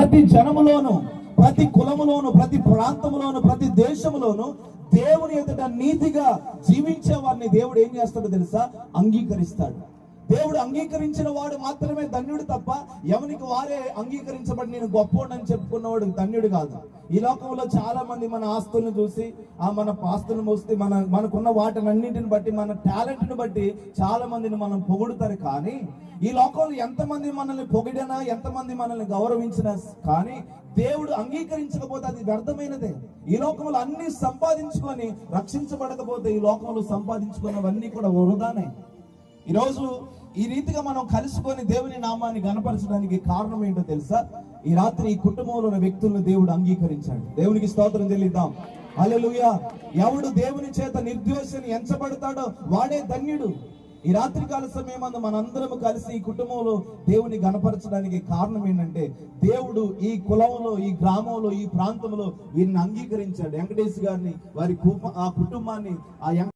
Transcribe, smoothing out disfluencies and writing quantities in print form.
ప్రతి జనములోను, ప్రతి కులములోను, ప్రతి ప్రాంతములోను, ప్రతి దేశములోను దేవుని ఎదుట నీతిగా జీవించే వారిని దేవుడు ఏం చేస్తాడో తెలుసా? అంగీకరిస్తాడు. దేవుడు అంగీకరించిన వాడు మాత్రమే ధన్యుడు తప్ప ఎవరికి వారే అంగీకరించబడి నేను గొప్పోడని చెప్పుకున్నవాడు ధన్యుడు కాదు. ఈ లోకంలో చాలా మంది మన ఆస్తులను చూసి, మన ఆస్తులను మోస్తే, మనకున్న వాటినన్నింటిని బట్టి, మన టాలెంట్ని బట్టి చాలా మందిని మనం పొగుడుతారు. కానీ ఈ లోకంలో ఎంతమంది మనల్ని పొగిడినా, ఎంతమంది మనల్ని గౌరవించినా కానీ దేవుడు అంగీకరించకపోతే అది వ్యర్థమైనదే. ఈ లోకంలో అన్ని సంపాదించుకొని రక్షించబడకపోతే ఈ లోకంలో సంపాదించుకున్నవన్నీ కూడా వృధానే. ఈరోజు ఈ రీతిగా మనం కలుసుకొని దేవుని నామాన్ని గణపరచడానికి కారణం ఏంటో తెలుసా? ఈ రాత్రి ఈ కుటుంబంలో ఉన్న వ్యక్తులను దేవుడు అంగీకరించాడు. దేవునికి స్తోత్రం చెల్లిద్దాం. హల్లెలూయా. ఎవడు దేవుని చేత నిర్దోషిని ఎంచబడతాడో వాడే ధన్యుడు. ఈ రాత్రి కాల సమయమందు మనందరం కలిసి ఈ కుటుంబంలో దేవుని గణపరచడానికి కారణం ఏంటంటే, దేవుడు ఈ కులంలో, ఈ గ్రామంలో, ఈ ప్రాంతంలో వీరిని అంగీకరించాడు. వెంకటేష్ గారిని, వారి ఆ కుటుంబాన్ని, ఆ